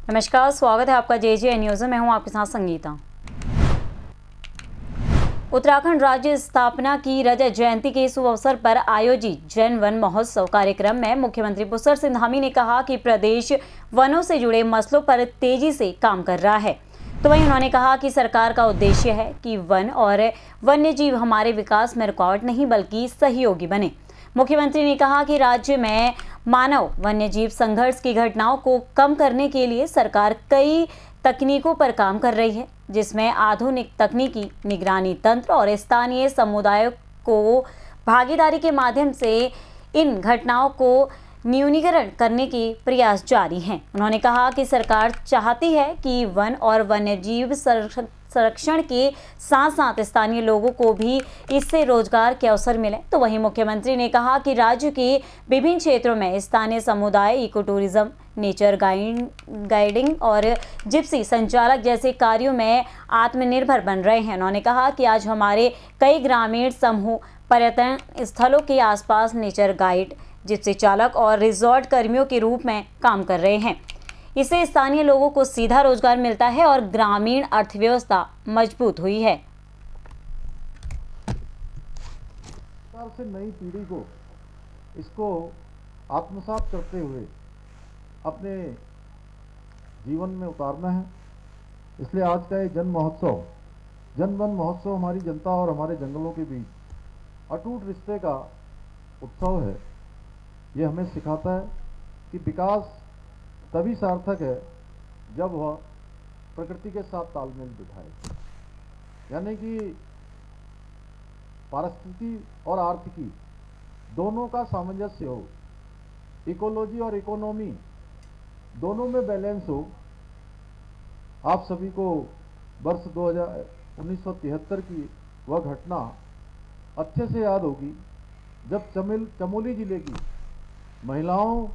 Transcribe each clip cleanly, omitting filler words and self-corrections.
नमस्कार, स्वागत है आपका जे न्यूज़ में। मैं हूं आपके साथ संगीता। उत्तराखंड राज्य स्थापना की रजत जयंती के शुभ अवसर पर आयोजित जन वन महोत्सव कार्यक्रम में मुख्यमंत्री पुष्कर सिंह धामी ने कहा कि प्रदेश वनों से जुड़े मसलों पर तेजी से काम कर रहा है। तो वहीं उन्होंने कहा कि सरकार का उद्देश्य है कि वन और वन्यजीव हमारे विकास में रुकावट नहीं बल्कि सहयोगी बने। मुख्यमंत्री ने कहा कि राज्य में मानव वन्यजीव संघर्ष की घटनाओं को कम करने के लिए सरकार कई तकनीकों पर काम कर रही है, जिसमें आधुनिक तकनीकी निगरानी तंत्र और स्थानीय समुदायों को भागीदारी के माध्यम से इन घटनाओं को न्यूनीकरण करने के प्रयास जारी हैं। उन्होंने कहा कि सरकार चाहती है कि वन और वन्यजीव संरक्षण के साथ साथ स्थानीय लोगों को भी इससे रोजगार के अवसर मिले। तो वहीं मुख्यमंत्री ने कहा कि राज्य के विभिन्न क्षेत्रों में स्थानीय समुदाय इको टूरिज्म, नेचर गाइडिंग और जिप्सी संचालक जैसे कार्यों में आत्मनिर्भर बन रहे हैं। उन्होंने कहा कि आज हमारे कई ग्रामीण समूह पर्यटन स्थलों के आसपास नेचर गाइड, जिप्सी चालक और रिजॉर्ट कर्मियों के रूप में काम कर रहे हैं। इससे स्थानीय लोगों को सीधा रोजगार मिलता है और ग्रामीण अर्थव्यवस्था मजबूत हुई है। से नई पीढ़ी को इसको आत्मसात करते हुए अपने जीवन में उतारना है। इसलिए आज का ये जन वन महोत्सव हमारी जनता और हमारे जंगलों के बीच अटूट रिश्ते का उत्सव है। ये हमें सिखाता है कि विकास तभी सार्थक है जब वह प्रकृति के साथ तालमेल बिठाए, यानी कि पारिस्थितिकी और आर्थिकी दोनों का सामंजस्य हो, इकोलॉजी और इकोनॉमी दोनों में बैलेंस हो। आप सभी को वर्ष 1973 की वह घटना अच्छे से याद होगी जब चमोली जिले की महिलाओं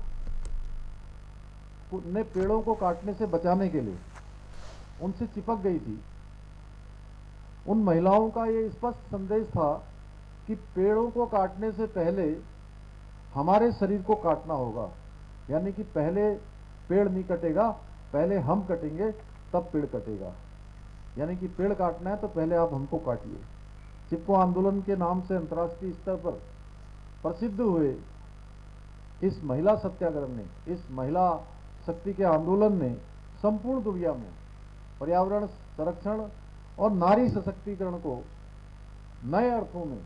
ने पेड़ों को काटने से बचाने के लिए उनसे चिपक गई थी। उन महिलाओं का ये स्पष्ट संदेश था कि पेड़ों को काटने से पहले हमारे शरीर को काटना होगा, यानी कि पहले पेड़ नहीं कटेगा, पहले हम कटेंगे तब पेड़ कटेगा। यानी कि पेड़ काटना है तो पहले आप हमको काटिए। चिपको आंदोलन के नाम से अंतर्राष्ट्रीय स्तर पर प्रसिद्ध हुए इस महिला सत्याग्रह ने, इस महिला शक्ति के आंदोलन ने संपूर्ण दुनिया में पर्यावरण संरक्षण और नारी सशक्तिकरण को नए अर्थों में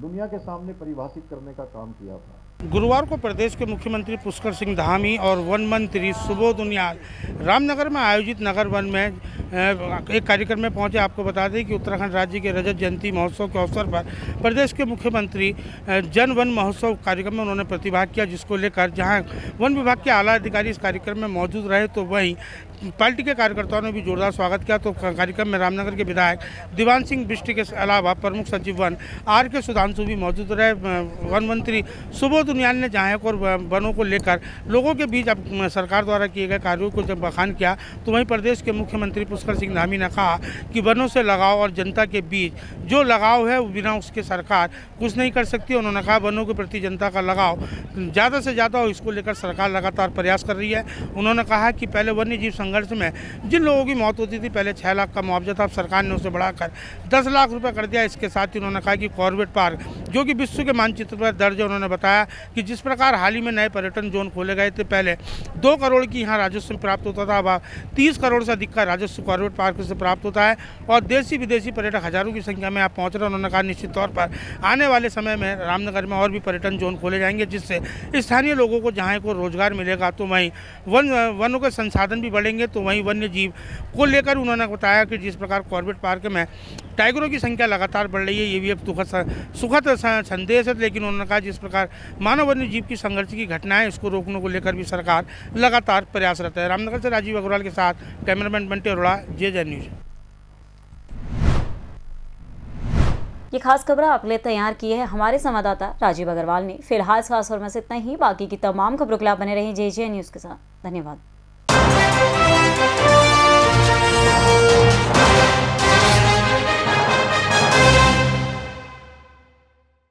दुनिया के सामने परिभाषित करने का काम किया था। गुरुवार को प्रदेश के मुख्यमंत्री पुष्कर सिंह धामी और वन मंत्री सुबोध उनियाल रामनगर में आयोजित नगर वन में एक कार्यक्रम में पहुंचे। आपको बता दें कि उत्तराखंड राज्य के रजत जयंती महोत्सव के अवसर पर प्रदेश के मुख्यमंत्री जन वन महोत्सव कार्यक्रम में उन्होंने प्रतिभाग किया, जिसको लेकर जहां वन विभाग के आला अधिकारी इस कार्यक्रम में मौजूद रहे तो वहीं पार्टी के कार्यकर्ताओं ने भी जोरदार स्वागत किया। तो कार्यक्रम में रामनगर के विधायक दीवान सिंह बिष्ट के अलावा प्रमुख सचिव वन आर.के. सुधांशु भी मौजूद रहे। वन मंत्री सुबोध उनियाल ने जहाँ और वनों को लेकर लोगों के बीच अब सरकार द्वारा किए गए कार्यों को जब बखान किया तो वहीं प्रदेश के मुख्यमंत्री पुष्कर सिंह धामी ने कहा कि वनों से लगाव और जनता के बीच जो लगाव है बिना उसके सरकार कुछ नहीं कर सकती। उन्होंने कहा वनों के प्रति जनता का लगाव ज़्यादा से ज़्यादा हो, इसको लेकर सरकार लगातार प्रयास कर रही है। उन्होंने कहा कि पहले वन्यजीव संघर्ष में जिन लोगों की मौत होती थी, पहले 6 लाख का मुआवजा था, अब सरकार ने उसे बढ़ाकर 10 लाख रुपए कर दिया। इसके साथ ही उन्होंने कहा कि कॉर्बेट पार्क जो कि विश्व के मानचित्र पर दर्ज है, उन्होंने बताया कि जिस प्रकार हाल ही में नए पर्यटन जोन खोले गए थे, पहले 2 करोड़ की यहाँ राजस्व प्राप्त होता था, अब 30 करोड़ से अधिक का राजस्व कॉर्बेट पार्क से प्राप्त होता है और देशी विदेशी पर्यटक हजारों की संख्या में आप पहुँच रहे हैं। उन्होंने कहा निश्चित तौर पर आने वाले समय में रामनगर में और भी पर्यटन जोन खोले जाएंगे, जिससे स्थानीय लोगों को जहाँ को रोजगार मिलेगा तो वहीं वनों के संसाधन भी बढ़ेंगे। तो वहीं वन्य जीव को लेकर उन्होंने बताया कि जिस प्रकार कॉर्बेट पार्क में टाइगरों की संख्या लगातार बढ़ रही है, ये भी एक सुखद संदेश है। लेकिन उन्होंने कहा जिस प्रकार मानव वन्य जीव की संघर्ष की घटनाएं, इसको रोकने को लेकर भी सरकार लगातार प्रयासरत है। रामनगर से राजीव अग्रवाल के साथ कैमरामैन बंटी अरोड़ा, जे न्यूज। ये खास खबर आपके लिए तैयार की है हमारे संवाददाता राजीव अग्रवाल ने। फिलहाल इस खास खबर में से इतना ही। बाकी की तमाम खबरों के लिए आप बने रहें जे न्यूज़ के साथ। धन्यवाद।